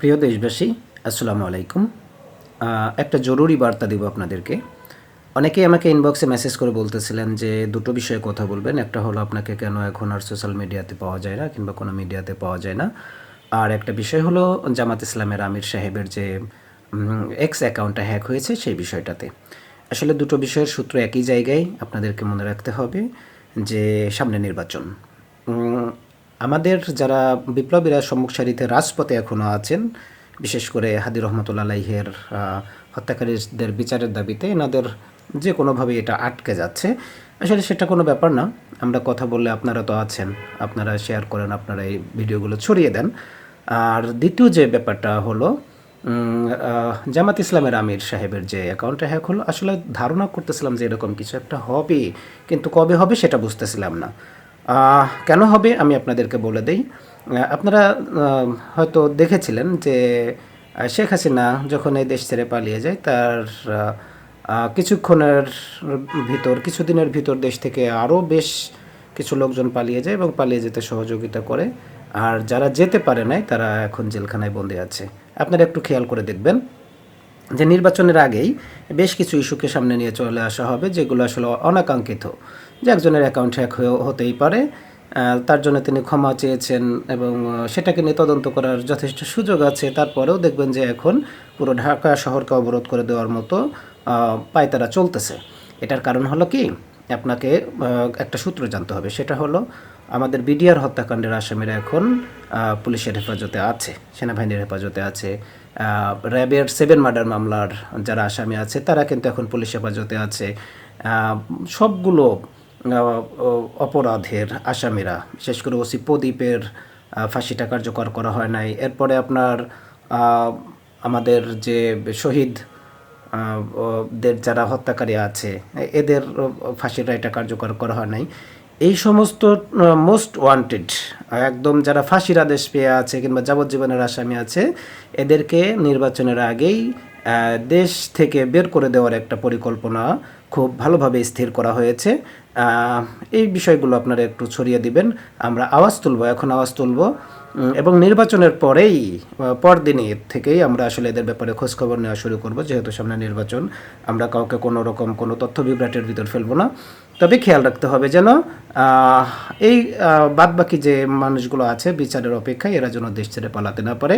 প্রিয় দেশবাসী, আসসালামু আলাইকুম। একটা জরুরি বার্তা দিব আপনাদেরকে। অনেকেই আমাকে ইনবক্সে মেসেজ করে বলতেছিলেন যে দুটো বিষয়ে কথা বলবেন। একটা হলো আপনাকে কেন এখন আর সোশ্যাল মিডিয়াতে পাওয়া যায় না কিংবা কোনো মিডিয়াতে পাওয়া যায় না। আর একটা বিষয় হলো জামাত ইসলামের আমির সাহেবের যে এক্স অ্যাকাউন্টটা হ্যাক হয়েছে সেই বিষয়টাতে। আসলে দুটো বিষয়ের সূত্র একই জায়গায়, আপনাদেরকে মনে রাখতে হবে যে সামনে নির্বাচন। উম, আমাদের যারা বিপ্লবীরা সম্মুখ সারিতে রাজপথে এখনও আছেন, বিশেষ করে হাদি রহমতুল্লাহ আলাইহের হত্যাকারীদের বিচারের দাবিতে এনাদের যে কোনোভাবে এটা আটকে যাচ্ছে। আসলে সেটা কোনো ব্যাপার না। আমরা কথা বললে আপনারা তো আছেন, আপনারা শেয়ার করেন, আপনারা এই ভিডিওগুলো ছড়িয়ে দেন। আর দ্বিতীয় যে ব্যাপারটা হলো জামাত ইসলামের আমির সাহেবের যে অ্যাকাউন্টটা হ্যাক হলো, আসলে ধারণা করতেছিলাম যে এরকম কিছু একটা হবে, কিন্তু কবে হবে সেটা বুঝতেছিলাম না। কেন হবে আমি আপনাদেরকে বলে দেই। আপনারা হয়তো দেখেছিলেন যে শেখ হাসিনা যখন এই দেশ ছেড়ে পালিয়ে যায়, তার কিছুক্ষণের ভিতর, কিছুদিনের ভিতর দেশ থেকে আরও বেশ কিছু লোকজন পালিয়ে যায় এবং পালিয়ে যেতে সহযোগিতা করে। আর যারা যেতে পারে নাই তারা এখন জেলখানায় বন্দী আছে। আপনারা একটু খেয়াল করে দেখবেন যে নির্বাচনের আগেই বেশ কিছু ইস্যুকে সামনে নিয়ে চলে আসা হবে, যেগুলো আসলে অনাকাঙ্ক্ষিত, যে একজনের অ্যাকাউন্ট হ্যাক হতেই পারে। তার জন্য তিনি ক্ষমা চেয়েছেন এবং সেটাকে নিয়ে তদন্ত করার যথেষ্ট সুযোগ আছে। তারপরেও দেখবেন যে এখন পুরো ঢাকা শহরকে অবরোধ করে দেওয়ার মতো পায়তারা চলতেছে। এটার কারণ হলো কি, আপনাকে একটা সূত্র জানতে হবে। সেটা হলো আমাদের বিডিআর হত্যাকাণ্ডের আসামিরা এখন পুলিশের হেফাজতে আছে, সেনাবাহিনীর হেফাজতে আছে। র্যাবের 7 মার্ডার মামলার যারা আসামি আছে তারা কিন্তু এখন পুলিশ হেফাজতে আছে। সবগুলো অপরাধের আসামিরা, বিশেষ করে ওসি প্রদীপের ফাঁসিটা কার্যকর করা হয় নাই। এরপরে আপনার আমাদের যে শহীদ দের যারা হত্যাকারী আছে এদের ফাঁসির রায়টা কার্যকর করা হয় নাই। এই সমস্ত মোস্ট ওয়ান্টেড, একদম যারা ফাঁসির আদেশ পেয়ে আছে কিংবা যাবজ্জীবনের আসামি আছে, এদেরকে নির্বাচনের আগেই দেশ থেকে বের করে দেওয়ার একটা পরিকল্পনা খুব ভালোভাবে স্থির করা হয়েছে। এই বিষয়গুলো আপনারা একটু ছড়িয়ে দিবেন। আমরা আওয়াজ তুলব, এখন আওয়াজ তুলব এবং নির্বাচনের পরেই পরদিনই থেকেই আমরা আসলে এদের ব্যাপারে খোঁজখবর নেওয়া শুরু করব। যেহেতু সামনে নির্বাচন, আমরা কাউকে কোনো রকম কোনো তথ্য বিভ্রাটের ভিতর ফেলবো না। তবে খেয়াল রাখতে হবে যেন এই বাদবাকি যে মানুষগুলো আছে বিচারের অপেক্ষায়, এরা যেন দেশ ছেড়ে পালাতে না পারে।